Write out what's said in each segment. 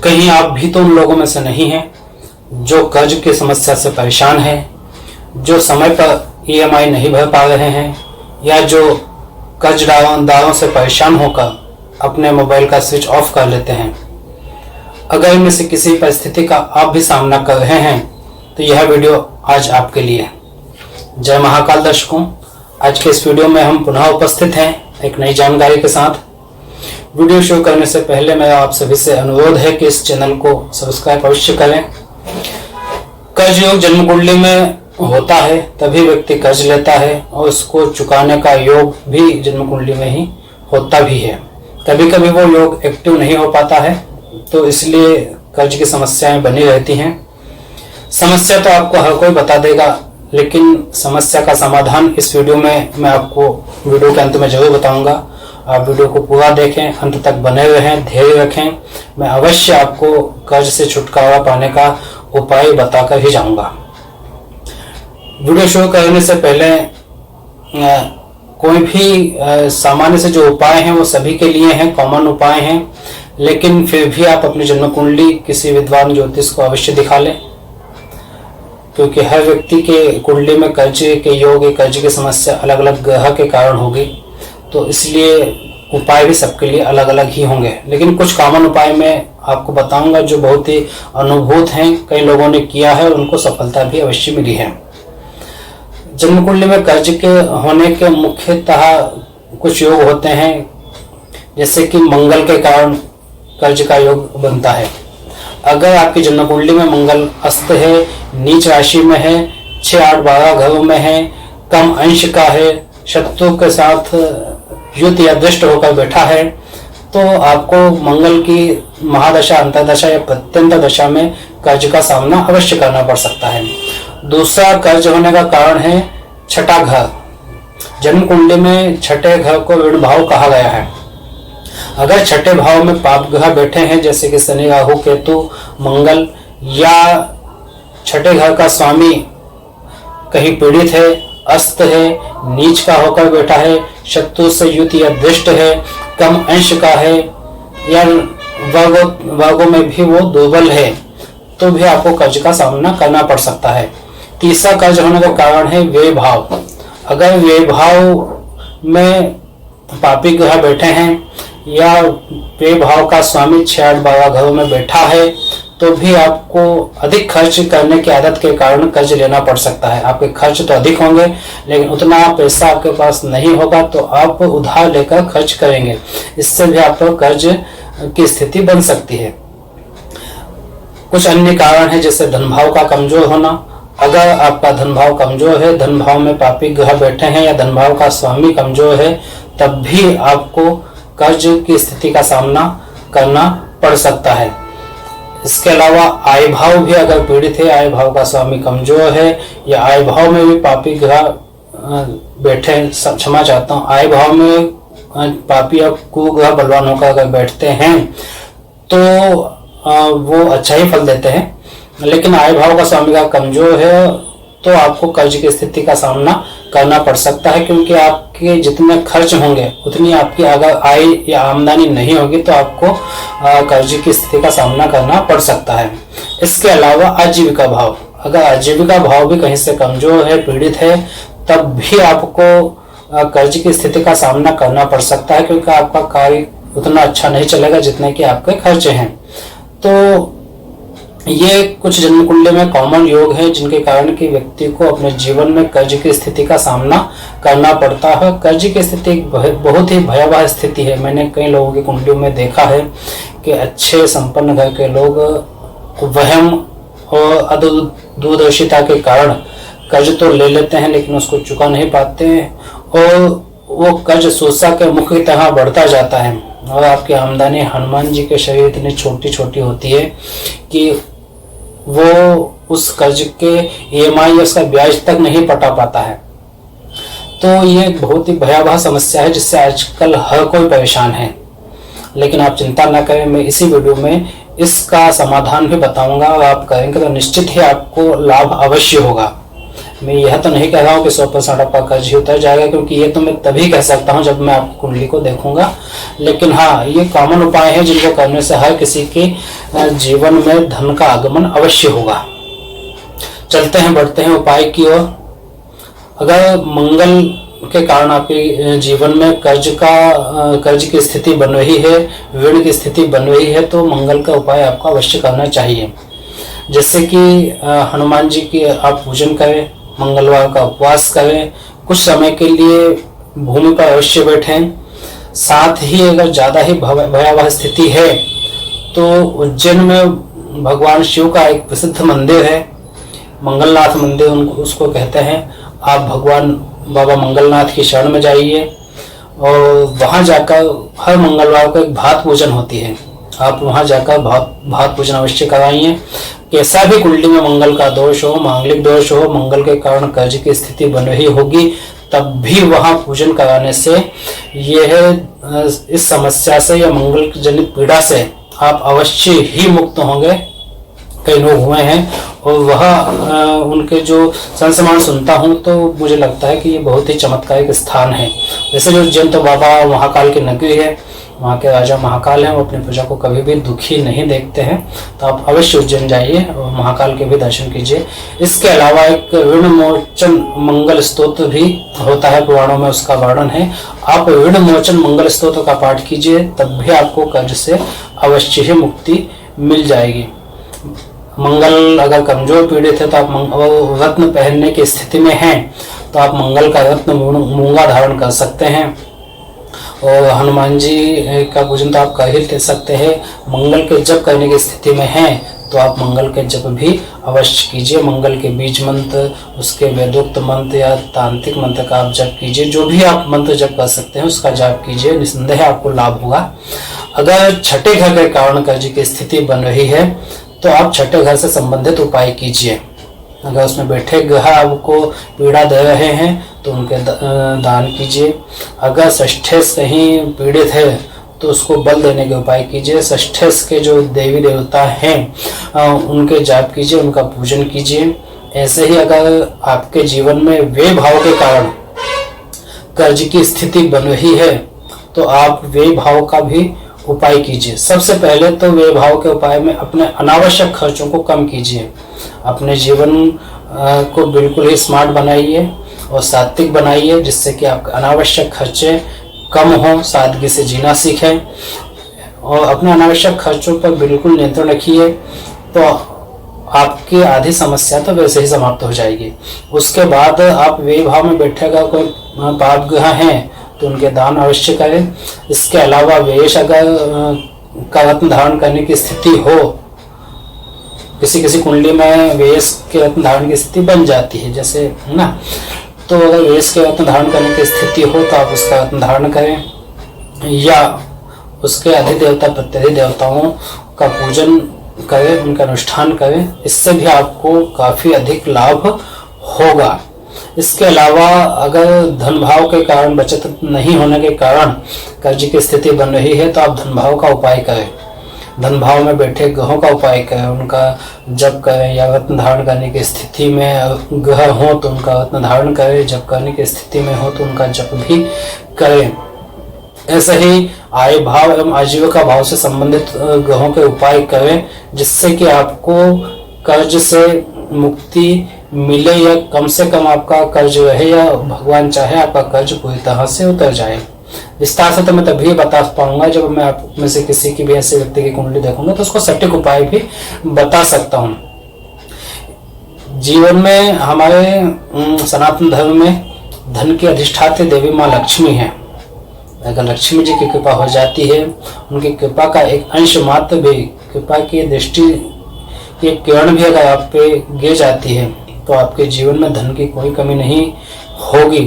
कहीं आप भी तो उन लोगों में से नहीं हैं जो कर्ज की समस्या से परेशान हैं, जो समय पर ईएमआई नहीं भर पा रहे हैं, या जो कर्जदारों से परेशान होकर अपने मोबाइल का स्विच ऑफ कर लेते हैं। अगर इनमें से किसी परिस्थिति का आप भी सामना कर रहे हैं तो यह वीडियो आज आपके लिए है। जय महाकाल दर्शकों, आज के इस वीडियो में हम पुनः उपस्थित हैं एक नई जानकारी के साथ। वीडियो शुरू करने से पहले मेरा आप सभी से अनुरोध है कि इस चैनल को सब्सक्राइब अवश्य करें। कर्ज योग जन्म कुंडली में होता है तभी व्यक्ति कर्ज लेता है और उसको चुकाने का योग भी जन्म कुंडली में ही होता भी है। कभी कभी वो योग एक्टिव नहीं हो पाता है तो इसलिए कर्ज की समस्याएं बनी रहती हैं। समस्या तो आपको हर कोई बता देगा, लेकिन समस्या का समाधान इस वीडियो में मैं आपको वीडियो के अंत में जरूर बताऊंगा। आप वीडियो को पूरा देखें, अंत तक बने रहें, धैर्य रखें। मैं अवश्य आपको कर्ज से छुटकारा पाने का उपाय बताकर ही जाऊंगा। वीडियो शुरू करने से पहले कोई भी सामान्य से जो उपाय हैं वो सभी के लिए हैं, कॉमन उपाय हैं, लेकिन फिर भी आप अपनी जन्म कुंडली किसी विद्वान ज्योतिष को अवश्य दिखा लें, क्योंकि हर व्यक्ति के कुंडली में कर्ज के योग, कर्ज की समस्या अलग अलग ग्रह के कारण होगी, तो इसलिए उपाय भी सबके लिए अलग अलग ही होंगे। लेकिन कुछ कॉमन उपाय मैं आपको बताऊंगा जो बहुत ही अनुभूत हैं, कई लोगों ने किया है और उनको सफलता भी अवश्य मिली है। जन्म कुंडली में कर्ज के होने के मुख्यतः कुछ योग होते हैं, जैसे कि मंगल के कारण कर्ज का योग बनता है। अगर आपकी जन्म कुंडली में मंगल अस्त है, नीच राशि में है, 6, 8, 12 घरों में है, कम अंश का है, शत्रु के साथ युत या दृष्ट होकर बैठा है, तो आपको मंगल की महादशा, अंतरदशा या प्रत्यंत दशा में कर्ज का सामना अवश्य करना पड़ सकता है। दूसरा कर्ज होने का कारण है छठा घर। जन्म कुंडली में छठे घर को ऋण भाव कहा गया है। अगर छठे भाव में पाप ग्रह बैठे हैं, जैसे कि शनि, राहु, केतु, मंगल, या छठे घर का स्वामी कहीं पीड़ित है, अस्त है, नीच का होकर बैठा है, शत्रु से युत या दृष्ट है, कम अंश का है, या वर्गों में भी वो दुर्बल है, तो भी आपको कर्ज का सामना करना पड़ सकता है। तीसरा कर्ज होने का कारण है व्यय भाव। अगर व्यय भाव में पापी ग्रह बैठे हैं या व्यय भाव का स्वामी 6, 8, 12 घरों में बैठा है, तो भी आपको अधिक खर्च करने की आदत के कारण कर्ज लेना पड़ सकता है। आपके खर्च तो अधिक होंगे, लेकिन उतना पैसा आपके पास नहीं होगा तो आप उधार लेकर खर्च करेंगे। इससे भी आपको कर्ज की स्थिति बन सकती है। कुछ अन्य कारण है, जैसे धन भाव का कमजोर होना। अगर आपका धन भाव कमजोर है, धन भाव में पापी ग्रह बैठे हैं या धन भाव का स्वामी कमजोर है, तब भी आपको कर्ज की स्थिति का सामना करना पड़ सकता है। इसके अलावा आय भाव भी अगर पीड़ित है, आय भाव का स्वामी कमजोर है, या आय भाव में भी पापी ग्रह बैठे, क्षमा चाहता हूँ, आय भाव में पापी या कुग्रह बलवान होकर अगर बैठते हैं तो वो अच्छा ही फल देते हैं। लेकिन आय भाव का स्वामी का कमजोर है तो आपको कर्ज की स्थिति का सामना करना पड़ सकता है, क्योंकि आपके जितने खर्च होंगे उतनी आपकी अगर आय या आमदनी नहीं होगी तो आपको कर्ज की स्थिति का सामना करना पड़ सकता है। इसके अलावा आजीविका भाव, अगर आजीविका भाव भी कहीं से कमजोर है, पीड़ित है, तब भी आपको कर्ज की स्थिति का सामना करना पड़ सकता है, क्योंकि आपका कार्य उतना अच्छा नहीं चलेगा जितने कि आपके खर्चे हैं। तो ये कुछ जन्म कुंडली में कॉमन योग है जिनके कारण कि व्यक्ति को अपने जीवन में कर्ज की स्थिति का सामना करना पड़ता है। कर्ज की स्थिति एक बहुत ही भयावह स्थिति है। मैंने कई लोगों की कुंडलियों में देखा है कि अच्छे संपन्न घर के लोग वहम और अदूरदर्शिता के कारण कर्ज तो ले लेते हैं, लेकिन उसको चुका नहीं पाते हैं और वो कर्ज सोसा के मुख की तरह बढ़ता जाता है। और आपकी आमदनी हनुमान जी के शरीर इतनी छोटी छोटी होती है कि वो उस कर्ज के ईएमआई या उसका ब्याज तक नहीं पटा पाता है। तो ये बहुत ही भयावह समस्या है जिससे आजकल हर कोई परेशान है। लेकिन आप चिंता ना करें, मैं इसी वीडियो में इसका समाधान भी बताऊंगा और आप करेंगे तो निश्चित ही आपको लाभ अवश्य होगा। मैं यह तो नहीं कह रहा हूँ कि 100% आपका कर्ज ही उतर जाएगा, क्योंकि ये तो मैं तभी कह सकता हूँ जब मैं आपकी कुंडली को देखूंगा। लेकिन हाँ, ये कॉमन उपाय है जिनको करने से हर किसी के जीवन में धन का आगमन अवश्य होगा। चलते हैं, बढ़ते हैं उपाय की ओर। अगर मंगल के कारण आपके जीवन में कर्ज की स्थिति बन रही है, ऋण की स्थिति बन रही है, तो मंगल का उपाय आपको अवश्य करना चाहिए। जैसे कि हनुमान जी की आप पूजन करें, मंगलवार का उपवास करें, कुछ समय के लिए भूमि पर अवश्य बैठें। साथ ही अगर ज़्यादा ही भयावह स्थिति है तो उज्जैन में भगवान शिव का एक प्रसिद्ध मंदिर है, मंगलनाथ मंदिर उसको कहते हैं। आप भगवान बाबा मंगलनाथ की शरण में जाइए और वहाँ जाकर हर मंगलवार को एक भात पूजन होती है, आप वहाँ जाकर भात पूजन अवश्य कराइए। कैसा भी कुंडली में मंगल का दोष हो, मांगलिक दोष हो, मंगल के कारण कर्ज की स्थिति बन रही होगी, तब भी वहाँ पूजन कराने से इस समस्या से या मंगल जनित पीड़ा से आप अवश्य ही मुक्त होंगे। कई लोग हुए हैं और वह उनके जो संस्मरण सुनता हूँ तो मुझे लगता है कि ये बहुत ही चमत्कारिक स्थान है। वैसे जो उज्जैन तो बाबा महाकाल की नगरी है, वहाँ के राजा महाकाल हैं, वो अपनी प्रजा को कभी भी दुखी नहीं देखते हैं। तो आप अवश्य उज्जैन जाइए और महाकाल के भी दर्शन कीजिए। इसके अलावा एक ऋण मोचन मंगल स्तोत्र भी होता है, पुराणों में उसका वर्णन है। आप ऋण मोचन मंगल स्तोत्र का पाठ कीजिए, तब भी आपको कर्ज से अवश्य ही मुक्ति मिल जाएगी। मंगल अगर कमजोर पीड़ित है तो आप रत्न पहनने की स्थिति में हैं तो आप मंगल का रत्न मूंगा धारण कर सकते हैं। और हनुमान जी का पूजन तो आप कर ही सकते हैं। मंगल के जप करने की स्थिति में हैं तो आप मंगल के जप भी अवश्य कीजिए। मंगल के बीज मंत्र, उसके वेदोक्त मंत्र या तांत्रिक मंत्र का आप जप कीजिए। जो भी आप मंत्र जप कर सकते हैं उसका जप कीजिए, निस्संदेह आपको लाभ होगा। अगर छठे घर के कारण कर्ज की स्थिति बन रही है तो आप छठे घर से संबंधित उपाय कीजिए। अगर उसमें बैठे ग्रह आपको पीड़ा दे रहे हैं तो उनके दान कीजिए। अगर षष्ठे से ही पीड़ित है तो उसको बल देने के उपाय कीजिए। षष्ठेश के जो देवी देवता हैं उनके जाप कीजिए, उनका पूजन कीजिए। ऐसे ही अगर आपके जीवन में वे भाव के कारण कर्ज की स्थिति बन रही है तो आप वे भाव का भी उपाय कीजिए। सबसे पहले तो वे भाव के उपाय में अपने अनावश्यक खर्चों को कम कीजिए। अपने जीवन को बिल्कुल ही स्मार्ट बनाइए और सात्विक बनाइए, जिससे कि आपके अनावश्यक खर्चे कम हों, सादगी से जीना सीखें और अपने अनावश्यक खर्चों पर बिल्कुल नियंत्रण रखिए। तो आपकी आधी समस्या तो वैसे ही समाप्त हो जाएगी। उसके बाद आप वे भाव में बैठेगा कोई पाप ग्रह हैं तो उनके दान अवश्य करें। इसके अलावा वेश अगर का रत्न धारण करने की स्थिति हो, किसी कुंडली में वेश के रत्न धारण की स्थिति बन जाती है जैसे है ना, तो अगर वेश के रत्न धारण करने की स्थिति हो तो आप उसका रत्न धारण करें या उसके अधिदेवता प्रत्यधि देवताओं का पूजन करें, उनका अनुष्ठान करें। इससे भी आपको काफी अधिक लाभ होगा। इसके अलावा अगर धन भाव के कारण बचत नहीं होने के कारण कर्ज की स्थिति बन रही है तो आप धन भाव का उपाय करें। धन भाव में बैठे ग्रहों का उपाय करें, उनका जप करें। या रत्न धारण करने की स्थिति में ग्रह हो तो उनका रत्न धारण करें, जप करने की स्थिति में हो तो उनका जप भी करें। ऐसे ही आय भाव एवं आजीविका भाव से संबंधित ग्रहों के उपाय करें, जिससे कि आपको कर्ज से मुक्ति मिले या कम से कम आपका कर्ज रहे या भगवान चाहे आपका कर्ज पूरी तरह से उतर जाए। विस्तार से तो मैं तभी बता पाऊंगा जब मैं आप में से किसी की भी ऐसे व्यक्ति की कुंडली देखूंगा तो उसको सटीक उपाय भी बता सकता हूँ। जीवन में हमारे सनातन धर्म में धन की अधिष्ठात्री देवी माँ लक्ष्मी है। अगर लक्ष्मी जी की कृपा हो जाती है, उनकी कृपा का एक अंश मात्र भी, कृपा की दृष्टि की किरण भी अगर आप पे गिर जाती है तो आपके जीवन में धन की कोई कमी नहीं होगी।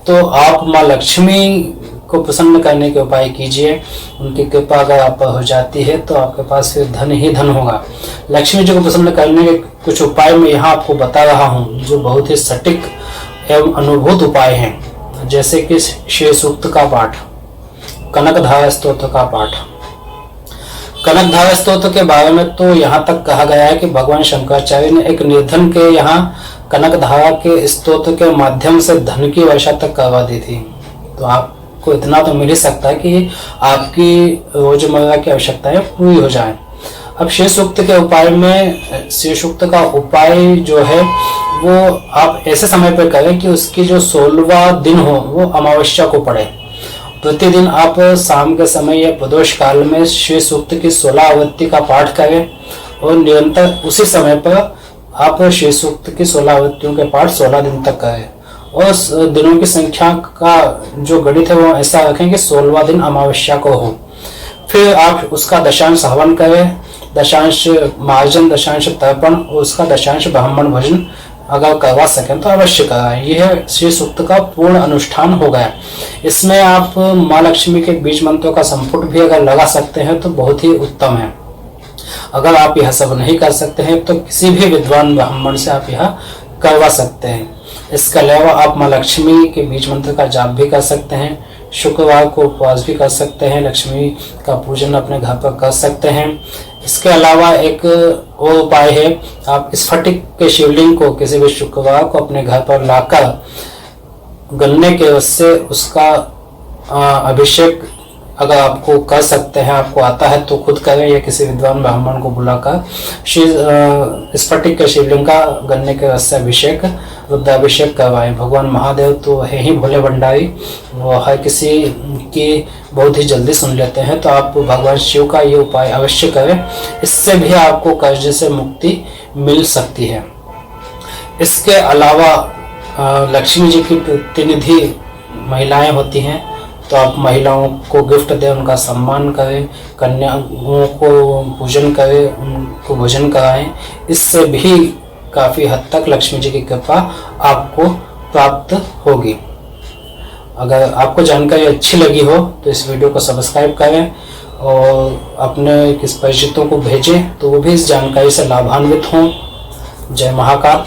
तो आप माँ लक्ष्मी को प्रसन्न करने के उपाय कीजिए। उनकी कृपा अगर आप पर हो जाती है तो आपके पास फिर धन ही धन होगा। लक्ष्मी जी को प्रसन्न करने के कुछ उपाय मैं यहाँ आपको बता रहा हूँ जो बहुत ही सटीक एवं अनुभूत उपाय हैं, जैसे कि श्री सूक्त का पाठ, कनकधारा स्तोत्र का पाठ। कनकधारा स्तोत्र के बारे में तो यहाँ तक कहा गया है कि भगवान शंकराचार्य ने एक निर्धन के यहाँ कनकधारा के स्तोत्र के माध्यम से धन की वर्षा तक करवा दी थी। तो आपको इतना तो मिल ही सकता है कि आपकी रोजमर्रा की आवश्यकताएं पूरी हो जाएं। अब शिव सूक्त के उपाय में, शिव सूक्त का उपाय जो है वो आप ऐसे समय पर करें कि उसकी जो 16वां दिन हो वो अमावस्या को पड़े। प्रतिदिन आप शाम के समय या प्रदोष काल में शिव सूक्त की 16 आवृत्ति का पाठ करें और निरंतर उसी समय पर आप शिव सूक्त की 16 आवृत्तियों के पाठ 16 दिन तक करें। और दिनों की संख्या का जो गणित है वो ऐसा रखें कि 16वां दिन अमावस्या को हो। फिर आप उसका दशांश हवन करें, दशांश मार्जन, दशांश तर्पण और उसका दशांश ब्राह्मण भोजन अगर करवा सकें तो अवश्य कराएं। यह श्री सूक्त का पूर्ण अनुष्ठान हो गया। इसमें आप माँ लक्ष्मी के बीज मंत्रों का संपुट भी अगर लगा सकते हैं तो बहुत ही उत्तम है। अगर आप यह सब नहीं कर सकते हैं तो किसी भी विद्वान ब्राह्मण से आप यह करवा सकते हैं। इसके अलावा आप माँ लक्ष्मी के बीज मंत्र का जाप भी कर सकते हैं। शुक्रवार को उपवास भी कर सकते हैं। लक्ष्मी का पूजन अपने घर पर कर सकते हैं। इसके अलावा एक और उपाय है, आप स्फटिक के शिवलिंग को किसी भी शुक्रवार को अपने घर पर लाकर गन्ने के रस से उसका अभिषेक अगर आपको कर सकते हैं, आपको आता है तो खुद करें या किसी विद्वान ब्राह्मण को बुलाकर स्फटिक के शिवलिंग का गन्ने के रस से अभिषेक, रुद्राभिषेक करवाएं। भगवान महादेव तो है ही भोले भंडारी, वो हर किसी की बहुत ही जल्दी सुन लेते हैं। तो आप भगवान शिव का ये उपाय अवश्य करें, इससे भी आपको कर्ज से मुक्ति मिल सकती है। इसके अलावा लक्ष्मी जी की प्रतिनिधि महिलाएं होती हैं, तो आप महिलाओं को गिफ्ट दें, उनका सम्मान करें, कन्याओं को पूजन करें, उनको भोजन कराएं। इससे भी काफ़ी हद तक लक्ष्मी जी की कृपा आपको प्राप्त होगी। अगर आपको जानकारी अच्छी लगी हो तो इस वीडियो को सब्सक्राइब करें और अपने किस परिचितों को भेजें तो वो भी इस जानकारी से लाभान्वित हों। जय महाकाल।